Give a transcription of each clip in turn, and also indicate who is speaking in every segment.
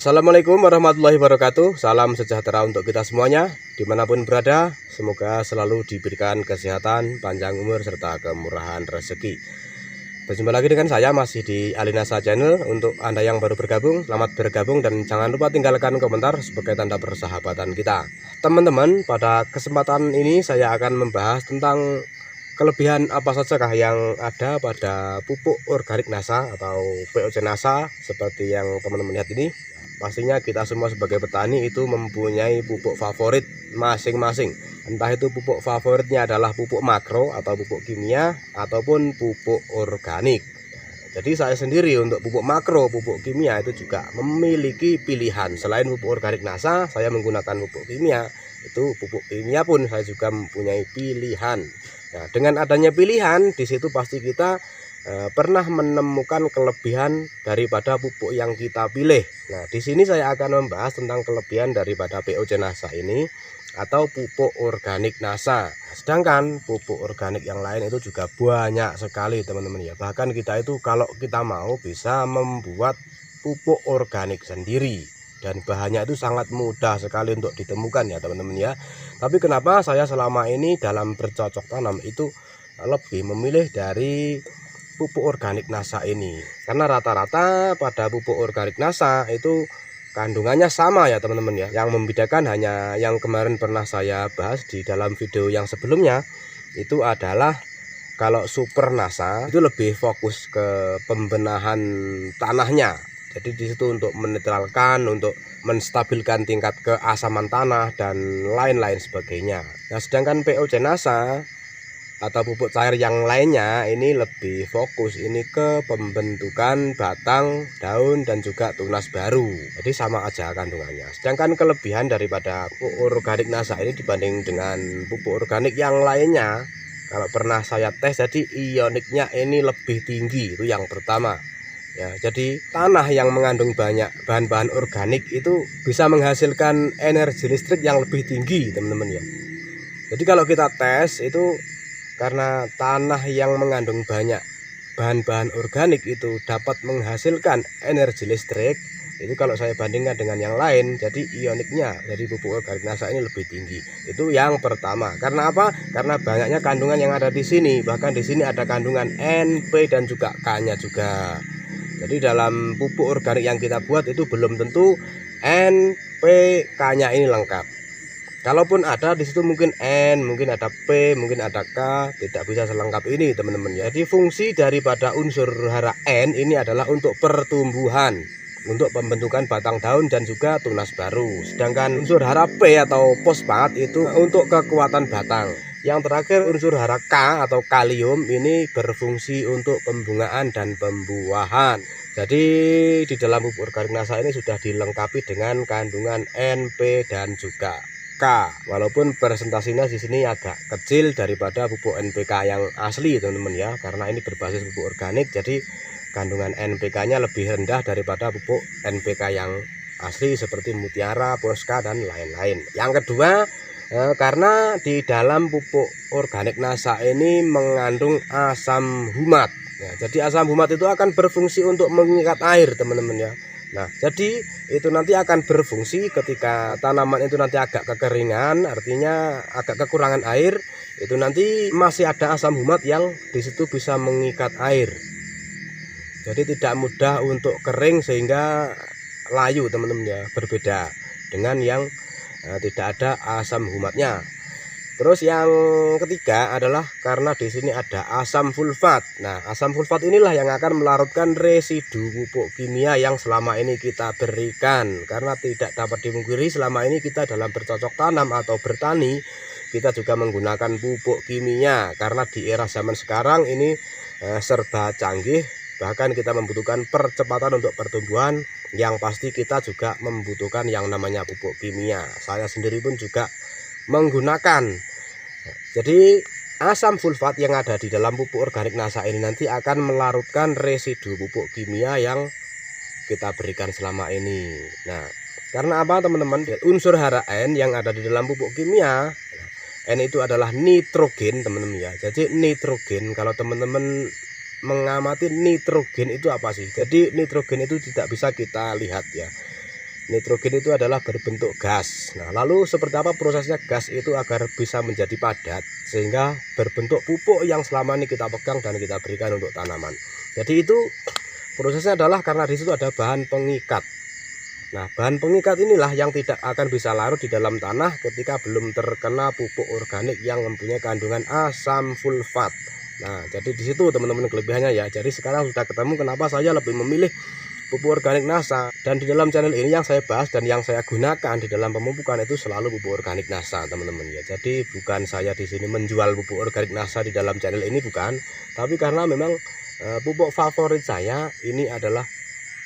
Speaker 1: Assalamualaikum warahmatullahi wabarakatuh. Salam sejahtera untuk kita semuanya dimanapun berada. Semoga selalu diberikan kesehatan, panjang umur, serta kemurahan rezeki. Berjumpa lagi dengan saya masih di Alinasa Channel. Untuk Anda yang baru bergabung, selamat bergabung dan jangan lupa tinggalkan komentar sebagai tanda persahabatan kita. Teman-teman, pada kesempatan ini saya akan membahas tentang kelebihan apa sajakah yang ada pada pupuk organik NASA atau POC NASA seperti yang teman-teman lihat ini. Pastinya kita semua sebagai petani itu mempunyai pupuk favorit masing-masing. Entah itu pupuk favoritnya adalah pupuk makro atau pupuk kimia ataupun pupuk organik. Jadi saya sendiri untuk pupuk makro, pupuk kimia itu juga memiliki pilihan. Selain pupuk organik NASA, saya menggunakan pupuk kimia. Itu pupuk kimia pun saya juga mempunyai pilihan. Nah, dengan adanya pilihan di situ pasti kita pernah menemukan kelebihan daripada pupuk yang kita pilih. Nah, di sini saya akan membahas tentang kelebihan daripada POC NASA ini atau pupuk organik NASA. Sedangkan pupuk organik yang lain itu juga banyak sekali teman-teman ya. Bahkan kita itu kalau kita mau bisa membuat pupuk organik sendiri dan bahannya itu sangat mudah sekali untuk ditemukan ya teman-teman ya. Tapi kenapa saya selama ini dalam bercocok tanam itu lebih memilih dari pupuk organik NASA ini, karena rata-rata pada pupuk organik NASA itu kandungannya sama ya teman-teman ya. Yang membedakan hanya yang kemarin pernah saya bahas di dalam video yang sebelumnya, itu adalah kalau super NASA itu lebih fokus ke pembenahan tanahnya. Jadi di situ untuk menetralkan, untuk menstabilkan tingkat keasaman tanah dan lain-lain sebagainya. Nah, sedangkan POC NASA atau pupuk cair yang lainnya ini lebih fokus ini ke pembentukan batang, daun dan juga tunas baru. Jadi sama aja kandungannya. Sedangkan kelebihan daripada pupuk organik NASA ini dibanding dengan pupuk organik yang lainnya, kalau pernah saya tes, jadi ioniknya ini lebih tinggi, itu yang pertama. Ya, jadi tanah yang mengandung banyak bahan-bahan organik itu bisa menghasilkan energi listrik yang lebih tinggi, teman-teman ya. Jadi kalau kita tes itu karena tanah yang mengandung banyak bahan-bahan organik itu dapat menghasilkan energi listrik, itu kalau saya bandingkan dengan yang lain, jadi ioniknya dari pupuk organik NASA ini lebih tinggi. Itu yang pertama. Karena apa? Karena banyaknya kandungan yang ada di sini. Bahkan di sini ada kandungan N, P dan juga K-nya juga. Jadi dalam pupuk organik yang kita buat itu belum tentu N, P, K-nya ini lengkap. Kalaupun ada di situ mungkin N, mungkin ada P, mungkin ada K, tidak bisa selengkap ini teman-teman ya. Jadi fungsi daripada unsur hara N ini adalah untuk pertumbuhan, untuk pembentukan batang daun dan juga tunas baru. Sedangkan unsur hara P atau fosfat itu untuk kekuatan batang. Yang terakhir unsur hara K atau kalium ini berfungsi untuk pembungaan dan pembuahan. Jadi di dalam pupuk organik NASA ini sudah dilengkapi dengan kandungan N, P dan juga K. Walaupun presentasinya di sini agak kecil daripada pupuk NPK yang asli teman-teman ya, karena ini berbasis pupuk organik, jadi kandungan NPK-nya lebih rendah daripada pupuk NPK yang asli seperti Mutiara, Poska dan lain-lain. Yang kedua, karena di dalam pupuk organik NASA ini mengandung asam humat. Ya, jadi asam humat itu akan berfungsi untuk mengikat air teman-teman ya. Nah, jadi itu nanti akan berfungsi ketika tanaman itu nanti agak kekeringan, artinya agak kekurangan air, itu nanti masih ada asam humat yang di situ bisa mengikat air. Jadi tidak mudah untuk kering sehingga layu teman-teman ya, berbeda dengan yang tidak ada asam humatnya. Terus yang ketiga adalah karena di sini ada asam sulfat. Nah, asam sulfat inilah yang akan melarutkan residu pupuk kimia yang selama ini kita berikan. Karena tidak dapat dimungkiri selama ini kita dalam bercocok tanam atau bertani, kita juga menggunakan pupuk kimia. Karena di era zaman sekarang ini serba canggih, bahkan kita membutuhkan percepatan untuk pertumbuhan, yang pasti kita juga membutuhkan yang namanya pupuk kimia. Saya sendiri pun juga menggunakan. Jadi asam sulfat yang ada di dalam pupuk organik NASA ini nanti akan melarutkan residu pupuk kimia yang kita berikan selama ini. Nah, karena apa teman-teman? Unsur hara N yang ada di dalam pupuk kimia, N itu adalah nitrogen teman-teman ya. Jadi nitrogen, kalau teman-teman mengamati nitrogen itu apa sih? Jadi nitrogen itu tidak bisa kita lihat ya. nitrogen itu adalah berbentuk gas. Nah, lalu seperti apa prosesnya gas itu agar bisa menjadi padat sehingga berbentuk pupuk yang selama ini kita pegang dan kita berikan untuk tanaman. Jadi itu prosesnya adalah karena di situ ada bahan pengikat. Nah, bahan pengikat inilah yang tidak akan bisa larut di dalam tanah ketika belum terkena pupuk organik yang mempunyai kandungan asam sulfat. Nah, jadi di situ teman-teman kelebihannya ya. Jadi sekarang sudah ketemu kenapa saya lebih memilih pupuk organik NASA, dan di dalam channel ini yang saya bahas dan yang saya gunakan di dalam pemupukan itu selalu pupuk organik NASA teman-teman ya. Jadi bukan saya di sini menjual pupuk organik NASA di dalam channel ini, bukan, tapi karena memang pupuk favorit saya ini adalah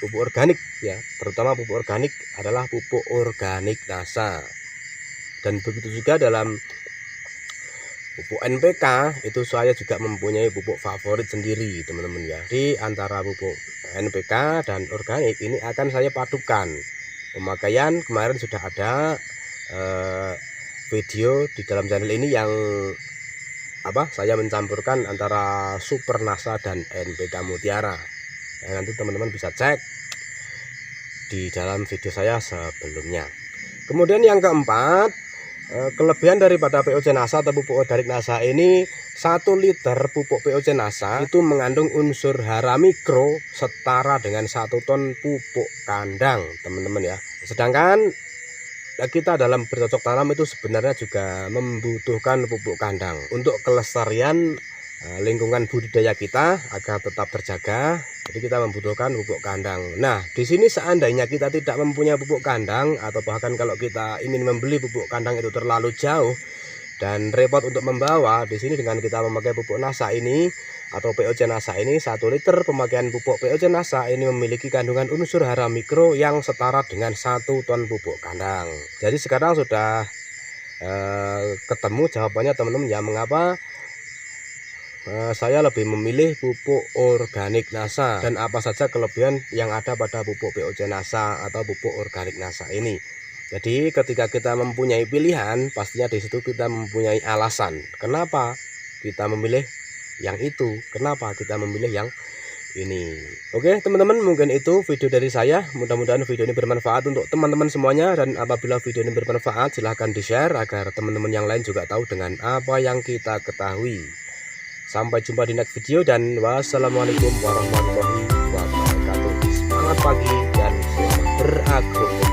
Speaker 1: pupuk organik ya, terutama pupuk organik adalah pupuk organik NASA. Dan begitu juga dalam pupuk NPK itu saya juga mempunyai pupuk favorit sendiri teman-teman ya. Di antara pupuk NPK dan organik ini akan saya padukan. Pemakaian kemarin sudah ada video di dalam channel ini yang saya mencampurkan antara Super NASA dan NPK Mutiara. Ya, nanti teman-teman bisa cek di dalam video saya sebelumnya. Kemudian yang keempat, kelebihan daripada POC NASA atau pupuk organik NASA ini, 1 liter pupuk POC NASA itu mengandung unsur hara mikro setara dengan 1 ton pupuk kandang teman-teman ya. Sedangkan kita dalam bercocok tanam itu sebenarnya juga membutuhkan pupuk kandang untuk kelestarian lingkungan budidaya kita agar tetap terjaga. Jadi kita membutuhkan pupuk kandang. Nah, di sini seandainya kita tidak mempunyai pupuk kandang, atau bahkan kalau kita ingin membeli pupuk kandang itu terlalu jauh dan repot untuk membawa, di sini dengan kita memakai pupuk NASA ini atau POC NASA ini, 1 liter pemakaian pupuk POC NASA ini memiliki kandungan unsur hara mikro yang setara dengan 1 ton pupuk kandang. Jadi sekarang sudah ketemu jawabannya teman-teman ya, mengapa saya lebih memilih pupuk organik NASA dan apa saja kelebihan yang ada pada pupuk POC NASA atau pupuk organik NASA ini. Jadi ketika kita mempunyai pilihan, pastinya di situ kita mempunyai alasan kenapa kita memilih yang itu, kenapa kita memilih yang ini. Oke teman-teman, mungkin itu video dari saya. Mudah-mudahan video ini bermanfaat untuk teman-teman semuanya, dan apabila video ini bermanfaat silahkan di share agar teman-teman yang lain juga tahu dengan apa yang kita ketahui. Sampai jumpa di next video dan wassalamualaikum warahmatullahi wabarakatuh. Semangat pagi dan selamat beragro.